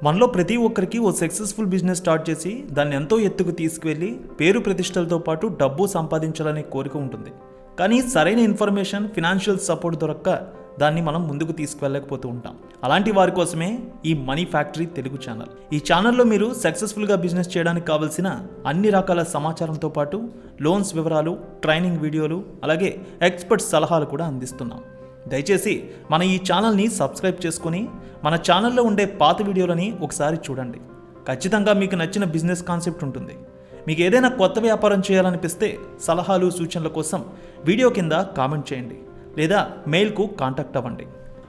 మనలో ప్రతి ఒక్కరికి ఓ సక్సెస్ఫుల్ బిజినెస్ స్టార్ట్ చేసి దాన్ని ఎంతో ఎత్తుకు తీసుకువెళ్ళి పేరు ప్రతిష్టలతో పాటు డబ్బు సంపాదించాలనే కోరిక ఉంటుంది. కానీ సరైన ఇన్ఫర్మేషన్, ఫినాన్షియల్ సపోర్ట్ దొరక్క దాన్ని మనం ముందుకు తీసుకువెళ్ళకపోతూ ఉంటాం. అలాంటి వారి కోసమే ఈ మనీ ఫ్యాక్టరీ తెలుగు ఛానల్. ఈ ఛానల్లో మీరు సక్సెస్ఫుల్గా బిజినెస్ చేయడానికి కావాల్సిన అన్ని రకాల సమాచారంతో పాటు లోన్స్ వివరాలు, ట్రైనింగ్ వీడియోలు, అలాగే ఎక్స్పర్ట్ సలహాలు కూడా అందిస్తున్నాం. దయచేసి మన ఈ ఛానల్ని సబ్స్క్రైబ్ చేసుకుని మన ఛానల్లో ఉండే పాత వీడియోలని ఒకసారి చూడండి. ఖచ్చితంగా మీకు నచ్చిన బిజినెస్ కాన్సెప్ట్ ఉంటుంది. మీకు ఏదైనా కొత్త వ్యాపారం చేయాలనిపిస్తే సలహాలు, సూచనల కోసం వీడియో కింద కామెంట్ చేయండి లేదా మెయిల్కు కాంటాక్ట్ అవ్వండి.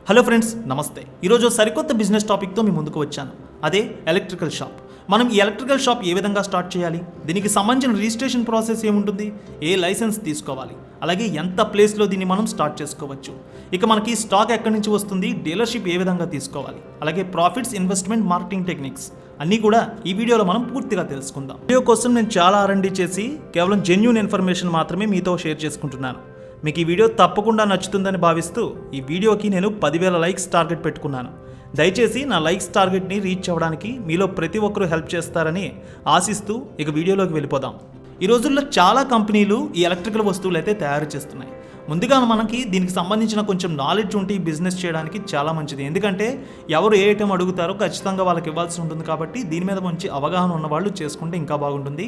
హలో ఫ్రెండ్స్, నమస్తే. ఈరోజు సరికొత్త బిజినెస్ టాపిక్తో మీ ముందుకు వచ్చాను. అదే ఎలక్ట్రికల్ షాప్. మనం ఈ ఎలక్ట్రికల్ షాప్ ఏ విధంగా స్టార్ట్ చేయాలి, దీనికి సంబంధించిన రిజిస్ట్రేషన్ ప్రాసెస్ ఏముంటుంది, ఏ లైసెన్స్ తీసుకోవాలి, అలాగే ఎంత ప్లేస్లో దీన్ని మనం స్టార్ట్ చేసుకోవచ్చు, ఇక మనకి స్టాక్ ఎక్కడి నుంచి వస్తుంది, డీలర్షిప్ ఏ విధంగా తీసుకోవాలి, అలాగే ప్రాఫిట్స్, ఇన్వెస్ట్మెంట్, మార్కెటింగ్ టెక్నిక్స్ అన్నీ కూడా ఈ వీడియోలో మనం పూర్తిగా తెలుసుకుందాం. వీడియో కోసం నేను చాలా R&D చేసి కేవలం జెన్యూన్ ఇన్ఫర్మేషన్ మాత్రమే మీతో షేర్ చేసుకుంటున్నాను. మీకు ఈ వీడియో తప్పకుండా నచ్చుతుందని భావిస్తూ ఈ వీడియోకి నేను 10,000 లైక్స్ టార్గెట్ పెట్టుకున్నాను. దయచేసి నా లైక్స్ టార్గెట్ని రీచ్ అవ్వడానికి మీలో ప్రతి ఒక్కరూ హెల్ప్ చేస్తారని ఆశిస్తూ ఇక వీడియోలోకి వెళ్ళిపోదాం. ఈ రోజుల్లో చాలా కంపెనీలు ఈ ఎలక్ట్రికల్ వస్తువులు అయితే తయారు చేస్తున్నాయి. ముందుగా మనకి దీనికి సంబంధించిన కొంచెం నాలెడ్జ్ ఉంటే ఈ బిజినెస్ చేయడానికి చాలా మంచిది. ఎందుకంటే ఎవరు ఏ ఐటమ్ అడుగుతారో ఖచ్చితంగా వాళ్ళకి ఇవ్వాల్సి ఉంటుంది. కాబట్టి దీని మీద మంచి అవగాహన ఉన్న వాళ్ళు చేసుకుంటే ఇంకా బాగుంటుంది.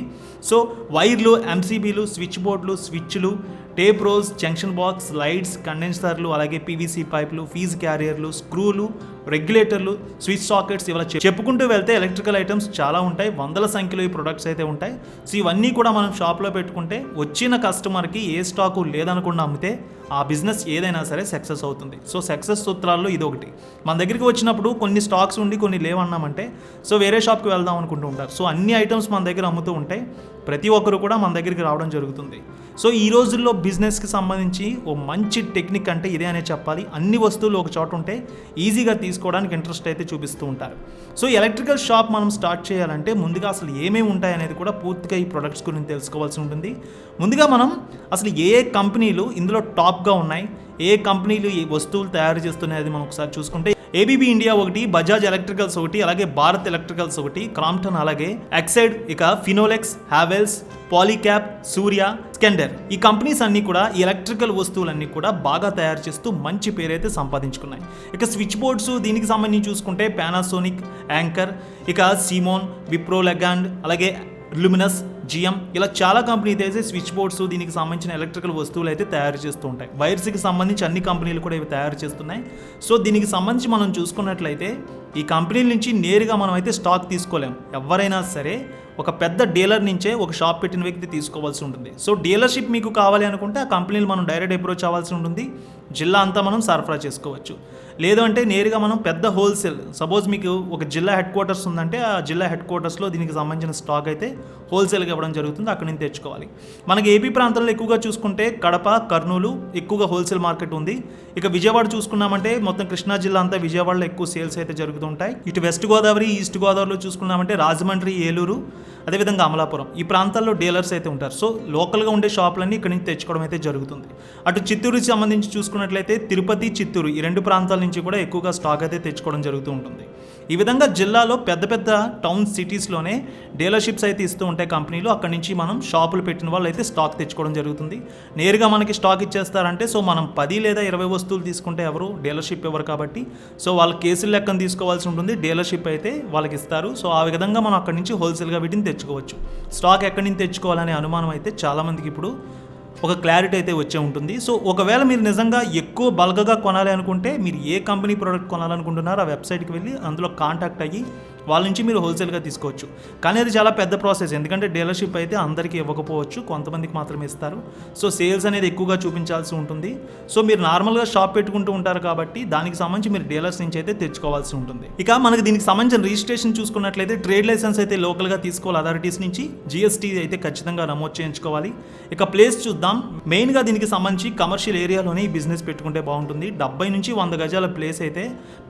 సో వైర్లు, MCBలు, స్విచ్ బోర్డులు, స్విచ్లు, tape rolls, junction box, lights, కండెన్సర్లు, అలాగే PVC పైపులు, ఫీజ్ క్యారియర్లు, స్క్రూలు, రెగ్యులేటర్లు, స్విచ్ సాకెట్స్, ఇలా చెప్పుకుంటూ వెళ్తే ఎలక్ట్రికల్ ఐటమ్స్ చాలా ఉంటాయి. వందల సంఖ్యలో ఈ ప్రొడక్ట్స్ అయితే ఉంటాయి. సో ఇవన్నీ కూడా మనం షాప్లో పెట్టుకుంటే వచ్చిన కస్టమర్కి ఏ స్టాకు లేదనకుండా అమ్మితే ఆ బిజినెస్ ఏదైనా సరే సక్సెస్ అవుతుంది. సో సక్సెస్ సూత్రాల్లో ఇది ఒకటి. మన దగ్గరికి వచ్చినప్పుడు కొన్ని స్టాక్స్ ఉండి కొన్ని లేవన్నామంటే సో వేరే షాప్కి వెళ్దాం అనుకుంటూ ఉంటారు. సో అన్ని ఐటమ్స్ మన దగ్గర అమ్ముతూ ఉంటాయి. ప్రతి ఒక్కరు కూడా మన దగ్గరికి రావడం జరుగుతుంది. సో ఈ రోజుల్లో బిజినెస్కి సంబంధించి ఓ మంచి టెక్నిక్ అంటే ఇదే అనే చెప్పాలి. అన్ని వస్తువులు ఒక చోట ఉంటే ఈజీగా తీసుకోవడానికి ఇంట్రెస్ట్ అయితే చూపిస్తూ ఉంటారు. సో ఎలక్ట్రికల్ షాప్ మనం స్టార్ట్ చేయాలంటే ముందుగా అసలు ఏమేమి ఉంటాయి అనేది కూడా పూర్తిగా ఈ ప్రొడక్ట్స్ గురించి తెలుసుకోవాల్సి ఉంటుంది. ముందుగా మనం అసలు ఏ కంపెనీలు ఇందులో టాప్గా ఉన్నాయి, ఏ కంపెనీలు ఈ వస్తువులు తయారు చేస్తున్నాయి అది మనం ఒకసారి చూసుకుంటే ABB ఇండియా ఒకటి, బజాజ్ ఎలక్ట్రికల్స్ ఒకటి, అలాగే భారత్ ఎలక్ట్రికల్స్ ఒకటి, క్రాంప్టన్, అలాగే ఎక్సైడ్, ఇక ఫినోలెక్స్, హావెల్స్, పాలీక్యాప్, సూర్య, స్కెండర్, ఈ కంపెనీస్ అన్నీ కూడా ఈ ఎలక్ట్రికల్ వస్తువులన్నీ కూడా బాగా తయారు చేస్తూ మంచి పేరైతే సంపాదించుకున్నాయి. ఇక స్విచ్ బోర్డ్స్ దీనికి సంబంధించి చూసుకుంటే పానాసోనిక్, యాంకర్, ఇక సిమోన్, విప్రో, లెగాండ్, అలాగే ల్యూమినస్, GM, ఇలా చాలా కంపెనీలు అయితే స్విచ్ బోర్డ్స్ దీనికి సంబంధించిన ఎలక్ట్రికల్ వస్తువులు అయితే తయారు చేస్తూ ఉంటాయి. వైర్స్కి సంబంధించి అన్ని కంపెనీలు కూడా ఇవి తయారు చేస్తున్నాయి. సో దీనికి సంబంధించి మనం చూసుకున్నట్లయితే ఈ కంపెనీల నుంచి నేరుగా మనం అయితే స్టాక్ తీసుకోలేం. ఎవరైనా సరే ఒక పెద్ద డీలర్ నుంచే ఒక షాప్ పెట్టిన వ్యక్తి తీసుకోవాల్సి ఉంటుంది. సో డీలర్షిప్ మీకు కావాలి అనుకుంటే ఆ కంపెనీలు మనం డైరెక్ట్ అప్రోచ్ అవ్వాల్సి ఉంటుంది. జిల్లా అంతా మనం సరఫరా చేసుకోవచ్చు. లేదు అంటే నేరుగా మనం పెద్ద హోల్సేల్, సపోజ్ మీకు ఒక జిల్లా హెడ్ క్వార్టర్స్ ఉందంటే ఆ జిల్లా హెడ్ క్వార్టర్స్లో దీనికి సంబంధించిన స్టాక్ అయితే హోల్సేల్గా ఇవ్వడం జరుగుతుంది. అక్కడి నుంచి తెచ్చుకోవాలి. మనకి ఏపీ ప్రాంతంలో ఎక్కువగా చూసుకుంటే కడప, కర్నూలు ఎక్కువగా హోల్సేల్ మార్కెట్ ఉంది. ఇక విజయవాడ చూసుకున్నామంటే మొత్తం కృష్ణా జిల్లా అంతా విజయవాడలో ఎక్కువ సేల్స్ అయితే జరుగుతుంటాయి. ఇటు వెస్ట్ గోదావరి, ఈస్ట్ గోదావరిలో చూసుకున్నామంటే రాజమండ్రి, ఏలూరు, అదేవిధంగా అమలాపురం, ఈ ప్రాంతాల్లో డీలర్స్ అయితే ఉంటారు. సో లోకల్గా ఉండే షాపులన్నీ ఇక్కడి నుంచి తెచ్చుకోవడం అయితే జరుగుతుంది. అటు చిత్తూరుకి సంబంధించి చూసుకున్నట్లయితే తిరుపతి, చిత్తూరు, ఈ రెండు ప్రాంతాల నుంచి కూడా ఎక్కువగా స్టాక్ అయితే తెచ్చుకోవడం జరుగుతూ ఉంటుంది. ఈ విధంగా జిల్లాలో పెద్ద పెద్ద టౌన్ సిటీస్లోనే డీలర్షిప్స్ అయితే ఇస్తూ ఉంటాయి కంపెనీలు. అక్కడి నుంచి మనం షాపులు పెట్టిన వాళ్ళు అయితే స్టాక్ తెచ్చుకోవడం జరుగుతుంది. నేరుగా మనకి స్టాక్ ఇచ్చేస్తారంటే సో మనం 10 లేదా 20 వస్తువులు తీసుకుంటే ఎవరు డీలర్షిప్ ఇవ్వరు. కాబట్టి సో వాళ్ళ కేసుల లెక్కన తీసుకోవాల్సి ఉంటుంది. డీలర్షిప్ అయితే వాళ్ళకి ఇస్తారు. సో ఆ విధంగా మనం అక్కడి నుంచి హోల్సేల్గా వీటిని తెచ్చుకోవచ్చు. స్టాక్ ఎక్కడి నుంచి తెచ్చుకోవాలనే అనుమానం అయితే చాలామందికి ఇప్పుడు ఒక క్లారిటీ అయితే వచ్చే ఉంటుంది. సో ఒకవేళ మీరు నిజంగా ఎక్కువ బల్క్గా కొనాలి అనుకుంటే మీరు ఏ కంపెనీ ప్రోడక్ట్ కొనాలనుకుంటున్నారో ఆ వెబ్సైట్కి వెళ్ళి అందులో కాంటాక్ట్ అయ్యి వాళ్ళ నుంచి మీరు హోల్సేల్గా తీసుకోవచ్చు. కానీ అది చాలా పెద్ద ప్రాసెస్. ఎందుకంటే డీలర్షిప్ అయితే అందరికీ ఇవ్వకపోవచ్చు, కొంతమందికి మాత్రమే ఇస్తారు. సో సేల్స్ అనేది ఎక్కువగా చూపించాల్సి ఉంటుంది. సో మీరు నార్మల్గా షాప్ పెట్టుకుంటూ ఉంటారు కాబట్టి దానికి సంబంధించి మీరు డీలర్స్ నుంచి అయితే తెచ్చుకోవాల్సి ఉంటుంది. ఇక మనకి దీనికి సంబంధించిన రిజిస్ట్రేషన్ చూసుకున్నట్లయితే ట్రేడ్ లైసెన్స్ అయితే లోకల్గా తీసుకోవాలి అథారిటీస్ నుంచి. GST అయితే ఖచ్చితంగా నమోదు చేయించుకోవాలి. ఇక ప్లేస్ చూద్దాం. మెయిన్గా దీనికి సంబంధించి కమర్షియల్ ఏరియాలోనే ఈ బిజినెస్ పెట్టుకుంటే బాగుంటుంది. 70 నుంచి 100 గజాల ప్లేస్ అయితే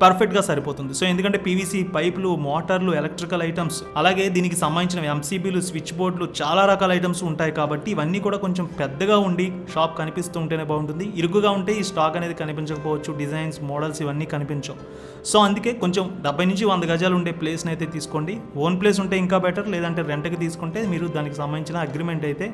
పర్ఫెక్ట్గా సరిపోతుంది. సో ఎందుకంటే PVC పైపులు, మోటార్, మోటార్లు, ఎలక్ట్రికల్ ఐటమ్స్, అలాగే దీనికి సంబంధించిన ఎంసీబీలు, స్విచ్ బోర్డులు, చాలా రకాల ఐటమ్స్ ఉంటాయి. కాబట్టి ఇవన్నీ కూడా కొంచెం పెద్దగా ఉండి షాప్ కనిపిస్తూ ఉంటేనే బాగుంటుంది. ఇరుకుగా ఉంటే ఈ స్టాక్ అనేది కనిపించకపోవచ్చు, డిజైన్స్, మోడల్స్ ఇవన్నీ కనిపించవు. సో అందుకే కొంచెం 70 నుంచి 100 గజాలు ఉండే ప్లేస్ని అయితే తీసుకోండి. ఓన్ ప్లేస్ ఉంటే ఇంకా బెటర్, లేదంటే రెంట్కి తీసుకుంటే మీరు దానికి సంబంధించిన అగ్రిమెంట్ అయితే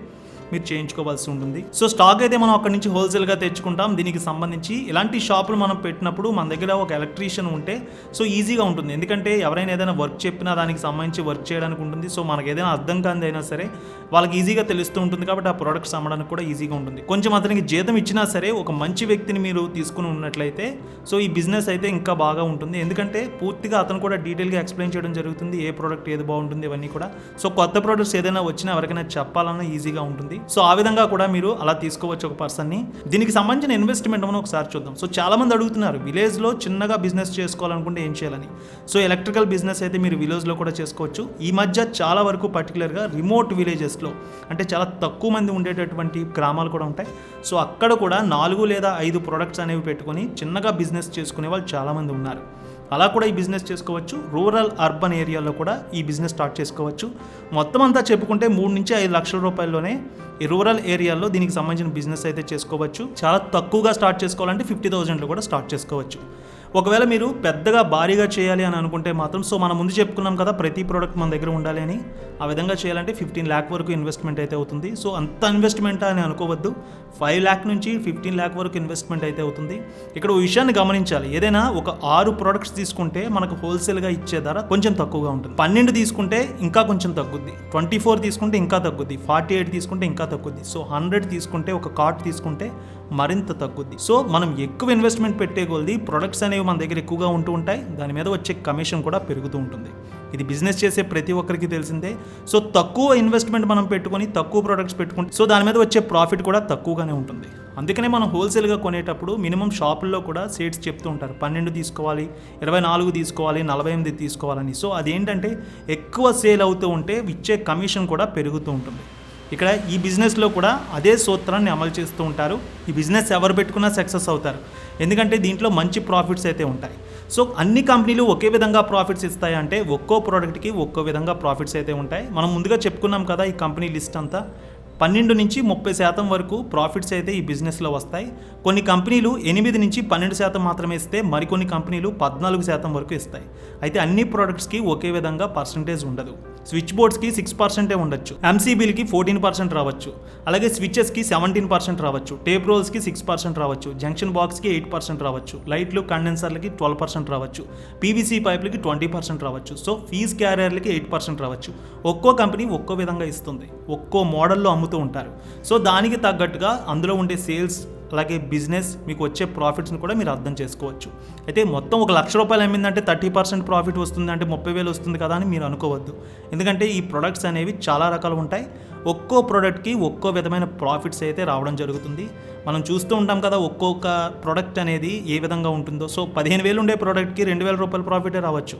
మీరు చేయించుకోవాల్సి ఉంటుంది. సో స్టాక్ అయితే మనం అక్కడి నుంచి హోల్సేల్గా తెచ్చుకుంటాం. దీనికి సంబంధించి ఇలాంటి షాపులు మనం పెట్టినప్పుడు మన దగ్గర ఒక ఎలక్ట్రీషియన్ ఉంటే సో ఈజీగా ఉంటుంది. ఎందుకంటే ఎవరైనా ఏదైనా వర్క్ చెప్పినా దానికి సంబంధించి వర్క్ చేయడానికి ఉంటుంది. సో మనకు ఏదైనా అర్థం కానిది అయినా సరే వాళ్ళకి ఈజీగా తెలుస్తూ ఉంటుంది. కాబట్టి ఆ ప్రోడక్ట్స్ అమ్మడానికి కూడా ఈజీగా ఉంటుంది. కొంచెం అతనికి జీతం ఇచ్చినా సరే ఒక మంచి వ్యక్తిని మీరు తీసుకుని ఉన్నట్లయితే సో ఈ బిజినెస్ అయితే ఇంకా బాగా ఉంటుంది. ఎందుకంటే పూర్తిగా అతను కూడా డీటెయిల్గా ఎక్స్ప్లెయిన్ చేయడం జరుగుతుంది, ఏ ప్రోడక్ట్ ఏది బాగుంటుంది ఇవన్నీ కూడా. సో కొత్త ప్రోడక్ట్స్ ఏదైనా వచ్చినా ఎవరికైనా చెప్పాలన్నా ఈజీగా ఉంటుంది. సో ఆ విధంగా కూడా మీరు అలా తీసుకోవచ్చు ఒక పర్సన్ని. దీనికి సంబంధించిన ఇన్వెస్ట్మెంట్ మనం ఒకసారి చూద్దాం. సో చాలా మంది అడుగుతున్నారు విలేజ్లో చిన్నగా బిజినెస్ చేసుకోవాలనుకుంటే ఏం చేయాలని. సో ఎలక్ట్రికల్ బిజినెస్ అయితే మీరు విలేజ్లో కూడా చేసుకోవచ్చు. ఈ మధ్య చాలా వరకు పర్టికులర్గా రిమోట్ విలేజెస్లో అంటే చాలా తక్కువ మంది ఉండేటటువంటి గ్రామాలు కూడా ఉంటాయి. సో అక్కడ కూడా 4 లేదా 5 ప్రొడక్ట్స్ అనేవి పెట్టుకొని చిన్నగా బిజినెస్ చేసుకునే వాళ్ళు చాలామంది ఉన్నారు. అలా కూడా ఈ బిజినెస్ చేసుకోవచ్చు. రూరల్, అర్బన్ ఏరియాలో కూడా ఈ బిజినెస్ స్టార్ట్ చేసుకోవచ్చు. మొత్తం అంతా చెప్పుకుంటే 3 నుంచి 5 లక్షల రూపాయల్లోనే ఈ రూరల్ ఏరియాలో దీనికి సంబంధించిన బిజినెస్ అయితే చేసుకోవచ్చు. చాలా తక్కువగా స్టార్ట్ చేసుకోవాలంటే 50,000లో కూడా స్టార్ట్ చేసుకోవచ్చు. ఒకవేళ మీరు పెద్దగా భారీగా చేయాలి అని అనుకుంటే మాత్రం సో మనం ముందు చెప్పుకున్నాం కదా ప్రతి ప్రోడక్ట్ మన దగ్గర ఉండాలి అని. ఆ విధంగా చేయాలంటే 15 lakh వరకు ఇన్వెస్ట్మెంట్ అయితే అవుతుంది. సో అంత ఇన్వెస్ట్మెంట్ అని అనుకోవద్దు. 5 lakh నుంచి 15 lakh వరకు ఇన్వెస్ట్మెంట్ అయితే అవుతుంది. ఇక్కడ ఓ విషయాన్ని గమనించాలి. ఏదైనా ఒక 6 ప్రోడక్ట్స్ తీసుకుంటే మనకు హోల్సేల్గా ఇచ్చే ధర కొంచెం తక్కువగా ఉంటుంది. 12 తీసుకుంటే ఇంకా కొంచెం తగ్గుద్ది, 24 తీసుకుంటే ఇంకా తగ్గుద్ది, 48 తీసుకుంటే ఇంకా తగ్గుద్ది. సో 100 తీసుకుంటే, ఒక కార్ట్ తీసుకుంటే మరింత తగ్గుద్ది. సో మనం ఎక్కువ ఇన్వెస్ట్మెంట్ పెట్టే కొలది ప్రొడక్ట్స్ అనేవి మన దగ్గర ఎక్కువగా ఉంటూ ఉంటాయి. దాని మీద వచ్చే కమిషన్ కూడా పెరుగుతూ ఉంటుంది. ఇది బిజినెస్ చేసే ప్రతి ఒక్కరికి తెలిసిందే. సో తక్కువ ఇన్వెస్ట్మెంట్ మనం పెట్టుకొని తక్కువ ప్రొడక్ట్స్ పెట్టుకుంటే సో దాని మీద వచ్చే ప్రాఫిట్ కూడా తక్కువగానే ఉంటుంది. అందుకనే మనం హోల్సేల్గా కొనేటప్పుడు మినిమం షాపుల్లో కూడా సేట్స్ చెప్తూ ఉంటారు 12 తీసుకోవాలి, 24 తీసుకోవాలి, 48 తీసుకోవాలని. సో అదేంటంటే ఎక్కువ సేల్ అవుతూ ఉంటే ఇచ్చే కమిషన్ కూడా పెరుగుతూ ఉంటుంది. ఇక్కడ ఈ బిజినెస్లో కూడా అదే సూత్రాన్ని అమలు చేస్తూ ఉంటారు. ఈ బిజినెస్ ఎవరు పెట్టుకున్నా సక్సెస్ అవుతారు. ఎందుకంటే దీంట్లో మంచి ప్రాఫిట్స్ అయితే ఉంటాయి. సో అన్ని కంపెనీలు ఒకే విధంగా ప్రాఫిట్స్ ఇస్తాయి అంటే ఒక్కో ప్రోడక్ట్కి ఒక్కో విధంగా ప్రాఫిట్స్ అయితే ఉంటాయి. మనం ముందుగా చెప్పుకున్నాం కదా ఈ కంపెనీ లిస్ట్ అంతా 12 నుంచి 30% వరకు ప్రాఫిట్స్ అయితే ఈ బిజినెస్లో వస్తాయి. కొన్ని కంపెనీలు 8 నుంచి 12% మాత్రమే ఇస్తే మరికొన్ని కంపెనీలు 14% వరకు ఇస్తాయి. అయితే అన్ని ప్రోడక్ట్స్కి ఒకే విధంగా పర్సంటేజ్ ఉండదు. స్విచ్ బోర్డ్స్కి 6% ఉండొచ్చు, ఎంసీబీలకి 14% రావచ్చు, అలాగే స్విచెస్కి 17% రావచ్చు, టేప్ రోల్స్కి 6% రావచ్చు, జంక్షన్ బాక్స్కి 8% రావచ్చు, లైట్లు, కండెన్సర్లకి 12% రావచ్చు, పీవీసీ పైపులకి 20% రావచ్చు. సో ఫీజ్ క్యారియర్లకి 8% రావచ్చు. ఒక్కో కంపెనీ ఒక్కో విధంగా ఇస్తుంది, ఒక్కో మోడల్లో అమ్ముతూ ఉంటారు. సో దానికి తగ్గట్టుగా అందులో ఉండే సేల్స్ అలాగే బిజినెస్ మీకు వచ్చే ప్రాఫిట్స్ని కూడా మీరు అర్థం చేసుకోవచ్చు. అయితే మొత్తం 1 లక్ష రూపాయలు అమ్మిందంటే 30% ప్రాఫిట్ వస్తుంది అంటే 30,000 వస్తుంది కదా అని మీరు అనుకోవద్దు. ఎందుకంటే ఈ ప్రొడక్ట్స్ అనేవి చాలా రకాలు ఉంటాయి. ఒక్కో ప్రోడక్ట్కి ఒక్కో విధమైన ప్రాఫిట్స్ అయితే రావడం జరుగుతుంది. మనం చూస్తూ ఉంటాం కదా ఒక్కొక్క ప్రోడక్ట్ అనేది ఏ విధంగా ఉంటుందో. సో 15,000 ఉండే ప్రోడక్ట్కి 2,000 రూపాయల ప్రాఫిటే రావచ్చు.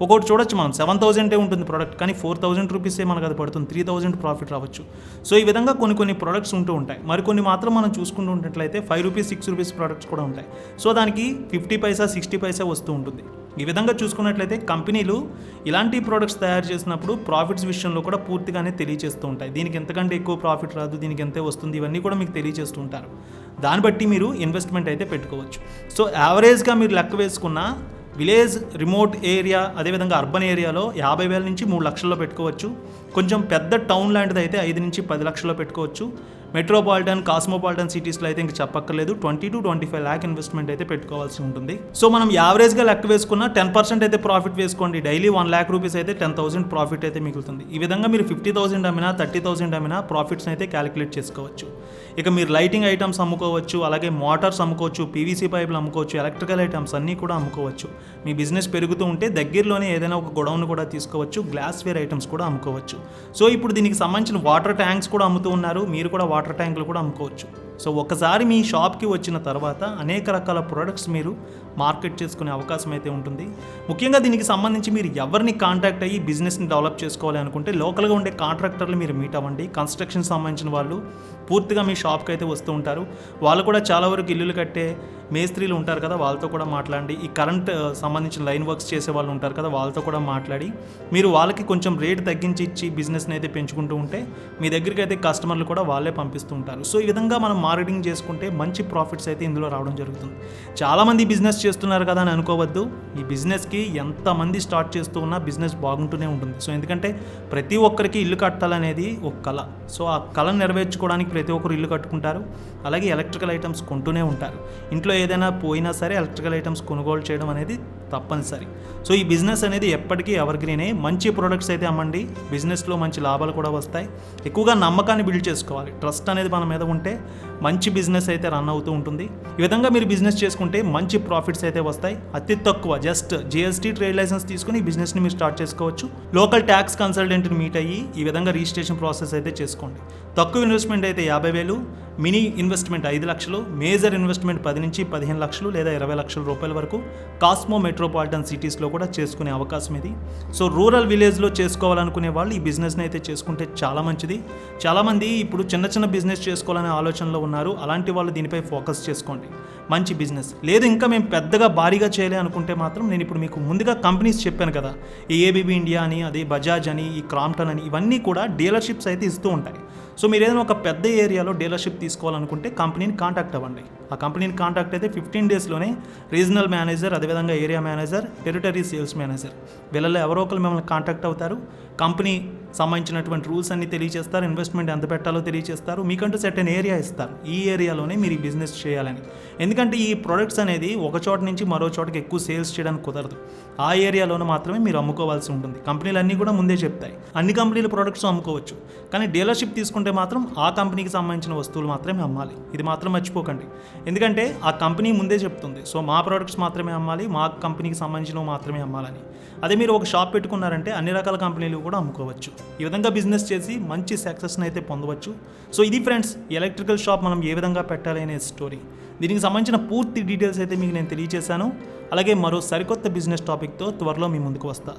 ఒక్కొక్కటి చూడొచ్చు మనం 7,000 ఉంటుంది ప్రోడక్ట్, కానీ 4,000 రూపీసే మనకు అది పడుతుంది, 3,000 ప్రాఫిట్ రావచ్చు. సో ఈ విధంగా కొన్ని ప్రోడక్ట్స్ ఉంటూ ఉంటాయి. మరికొన్ని మాత్రం మనం చూసుకుంటూ ఉన్నట్లయితే 5 రూపీస్ 6 రూపీస్ ప్రోడక్ట్స్ కూడా ఉంటాయి. సో దానికి 50 పైసా 60 పైసా వస్తూ ఉంటుంది. ఈ విధంగా చూసుకున్నట్లయితే కంపెనీలు ఇలాంటి ప్రోడక్ట్స్ తయారు చేసినప్పుడు ప్రాఫిట్స్ విషయంలో కూడా పూర్తిగానే తెలియజేస్తూ ఉంటాయి. దీనికి ఎంతకంటే ఎక్కువ ప్రాఫిట్ రాదు, దీనికి ఎంతే వస్తుంది, ఇవన్నీ కూడా మీకు తెలియజేస్తూ ఉంటారు. దాన్ని బట్టి మీరు ఇన్వెస్ట్మెంట్ అయితే పెట్టుకోవచ్చు. సో యావరేజ్గా మీరు లెక్క వేసుకున్న విలేజ్, రిమోట్ ఏరియా, అదేవిధంగా అర్బన్ ఏరియాలో 50,000 నుంచి 3 లక్షల్లో పెట్టుకోవచ్చు. కొంచెం పెద్ద టౌన్ లాంటిది అయితే 5 నుంచి 10 లక్షల్లో పెట్టుకోవచ్చు. మెట్రోపాలిటన్, కాస్మోపాలిటన్ సిటీస్లో అయితే ఇంక చెప్పక్కర్లేదు, 20 to 25 lakh ఇన్వెస్ట్మెంట్ అయితే పెట్టుకోవాల్సి ఉంటుంది. సో మనం యావరేజ్గా లెక్క వేసుకున్న 10% అయితే ప్రాఫిట్ వేసుకోండి. డైలీ 1 lakh రూపీస్ అయితే 10,000 ప్రాఫిట్ అయితే మిగులుతుంది. ఈ విధంగా మీరు 50,000 అమ్మినా 30,000 అమ్మినా ప్రాఫిట్స్ని అయితే క్యాలిక్యులేట్ చేసుకోవచ్చు. ఇక మీరు లైటింగ్ ఐటమ్స్ అమ్ముకోవచ్చు, అలాగే మోటార్స్ అమ్ముకోవచ్చు, పీవీసీ పైపులు అమ్ముకోవచ్చు, ఎలక్ట్రికల్ ఐటమ్స్ అన్నీ కూడా అమ్ముకోవచ్చు. మీ బిజినెస్ పెరుగుతూ ఉంటే దగ్గరలోనే ఏదైనా ఒక గొడౌన్ కూడా తీసుకోవచ్చు, గ్లాస్ వేర్ ఐటమ్స్ కూడా అమ్ముకోవచ్చు. సో ఇప్పుడు దీనికి సంబంధించిన వాటర్ ట్యాంక్స్ కూడా అమ్ముతూ ఉన్నారు. మీరు కూడా వాటర్ ట్యాంకులు కూడా అమ్ముకోవచ్చు. సో ఒకసారి మీ షాప్కి వచ్చిన తర్వాత అనేక రకాల ప్రొడక్ట్స్ మీరు మార్కెట్ చేసుకునే అవకాశం అయితే ఉంటుంది. ముఖ్యంగా దీనికి సంబంధించి మీరు ఎవరిని కాంటాక్ట్ అయ్యి బిజినెస్ని డెవలప్ చేసుకోవాలి అనుకుంటే లోకల్గా ఉండే కాంట్రాక్టర్లు మీరు మీట్ అవ్వండి. కన్స్ట్రక్షన్ సంబంధించిన వాళ్ళు పూర్తిగా మీ షాప్కి అయితే వస్తూ ఉంటారు. వాళ్ళు కూడా చాలా వరకు ఇల్లులు కట్టే మేస్త్రీలు ఉంటారు కదా, వాళ్ళతో కూడా మాట్లాడండి. ఈ కరెంట్ సంబంధించిన లైన్ వర్క్స్ చేసే వాళ్ళు ఉంటారు కదా, వాళ్ళతో కూడా మాట్లాడి మీరు వాళ్ళకి కొంచెం రేట్ తగ్గించి ఇచ్చి బిజినెస్ని అయితే పెంచుకుంటూ ఉంటే మీ దగ్గరికి అయితే కస్టమర్లు కూడా వాళ్ళే పంపిస్తూ ఉంటారు. సో ఈ విధంగా మనం మార్కెటింగ్ చేసుకుంటే మంచి ప్రాఫిట్స్ అయితే ఇందులో రావడం జరుగుతుంది. చాలామంది బిజినెస్ చేస్తున్నారు కదా అని అనుకోవద్దు. ఈ బిజినెస్కి ఎంతమంది స్టార్ట్ చేస్తూ ఉన్నా బిజినెస్ బాగుంటూనే ఉంటుంది. సో ఎందుకంటే ప్రతి ఒక్కరికి ఇల్లు కట్టాలనేది ఒక కళ. సో ఆ కళను నెరవేర్చుకోవడానికి ప్రతి ఒక్కరు ఇల్లు కట్టుకుంటారు. అలాగే ఎలక్ట్రికల్ ఐటమ్స్ కొంటూనే ఉంటారు. ఇంట్లో ఏదైనా పోయినా సరే ఎలక్ట్రికల్ ఐటమ్స్ కొనుగోలు చేయడం అనేది తప్పనిసరి. సో ఈ బిజినెస్ అనేది ఎప్పటికీ ఎవర్గ్రీనే. మంచి ప్రొడక్ట్స్ అయితే అమ్మండి. బిజినెస్లో మంచి లాభాలు కూడా వస్తాయి. ఎక్కువగా నమ్మకాన్ని బిల్డ్ చేసుకోవాలి. ట్రస్ట్ అనేది మన మీద ఉంటే మంచి బిజినెస్ అయితే రన్ అవుతూ ఉంటుంది. ఈ విధంగా మీరు బిజినెస్ చేసుకుంటే మంచి ప్రాఫిట్స్ అయితే వస్తాయి. అతి తక్కువ జస్ట్ జిఎస్టీ ట్రేడ్ లైసెన్స్ తీసుకుని ఈ బిజినెస్ని మీరు స్టార్ట్ చేసుకోవచ్చు. లోకల్ ట్యాక్స్ కన్సల్టెంట్ని మీట్ అయ్యి ఈ విధంగా రిజిస్ట్రేషన్ ప్రాసెస్ అయితే చేసుకోండి. తక్కువ ఇన్వెస్ట్మెంట్ అయితే 50,000, మినీ ఇన్వెస్ట్మెంట్ 5 లక్షలు, మేజర్ ఇన్వెస్ట్మెంట్ 10 నుంచి 15 లక్షలు లేదా 20 లక్షల రూపాయల వరకు కాస్మో మెట్రోపాలిటన్ సిటీస్లో కూడా చేసుకునే అవకాశం ఇది. సో రూరల్ విలేజ్లో చేసుకోవాలనుకునే వాళ్ళు ఈ బిజినెస్ని అయితే చేసుకుంటే చాలా మంచిది. చాలామంది ఇప్పుడు చిన్న చిన్న బిజినెస్ చేసుకోవాలనే ఆలోచనలో ఉన్నారు. అలాంటి వాళ్ళు దీనిపై ఫోకస్ చేసుకోండి. మంచి బిజినెస్ లేదు, ఇంకా మేము పెద్దగా భారీగా చేయలే అనుకుంటే మాత్రం నేను ఇప్పుడు మీకు ముందుగా కంపెనీస్ చెప్పాను కదా, ఈ ఏబీబీ ఇండియా అని, అదే బజాజ్ అని, ఈ క్రాంప్టన్ అని, ఇవన్నీ కూడా డీలర్షిప్స్ అయితే ఇస్తూ ఉంటాయి. సో మీరు ఏదైనా ఒక పెద్ద ఏరియాలో డీలర్షిప్ తీసుకోవాలనుకుంటే కంపెనీని కాంటాక్ట్ అవ్వండి. ఆ కంపెనీని కాంటాక్ట్ అయితే 15 డేస్లోనే రీజనల్ మేనేజర్, అదేవిధంగా area manager, territory sales manager వీళ్ళలో ఎవరో ఒకరు మిమ్మల్ని కాంటాక్ట్ అవుతారు. కంపెనీ సంబంధించినటువంటి రూల్స్ అన్ని తెలియజేస్తారు. ఇన్వెస్ట్మెంట్ ఎంత పెట్టాలో తెలియజేస్తారు. మీకంటూ సర్టెన్ ఏరియా ఇస్తారు. ఈ ఏరియాలోనే మీరు ఈ బిజినెస్ చేయాలని. ఎందుకంటే ఈ ప్రొడక్ట్స్ అనేది ఒక చోట నుంచి మరో చోటకి ఎక్కువ సేల్స్ చేయడానికి కుదరదు. ఆ ఏరియాలోనే మాత్రమే మీరు అమ్ముకోవాల్సి ఉంటుంది. కంపెనీలు అన్నీ కూడా ముందే చెప్తాయి. అన్ని కంపెనీల ప్రొడక్ట్స్ అమ్ముకోవచ్చు, కానీ డీలర్షిప్ తీసుకుంటే మాత్రం ఆ కంపెనీకి సంబంధించిన వస్తువులు మాత్రమే అమ్మాలి. ఇది మాత్రం మర్చిపోకండి. ఎందుకంటే ఆ కంపెనీ ముందే చెప్తుంది, సో మా ప్రొడక్ట్స్ మాత్రమే అమ్మాలి, మా కంపెనీకి సంబంధించినవి మాత్రమే అమ్మాలని. అదే మీరు ఒక షాప్ పెట్టుకున్నారంటే అన్ని రకాల కంపెనీలు కూడా అమ్ముకోవచ్చు. ఈ విధంగా బిజినెస్ చేసి మంచి సక్సెస్ని అయితే పొందవచ్చు. సో ఇది ఫ్రెండ్స్, ఎలక్ట్రికల్ షాప్ మనం ఏ విధంగా పెట్టాలి అనే స్టోరీ. దీనికి సంబంధించిన పూర్తి డీటెయిల్స్ అయితే మీకు నేను తెలియజేశాను. అలాగే మరో సరికొత్త బిజినెస్ టాపిక్తో త్వరలో మీ ముందుకు వస్తా.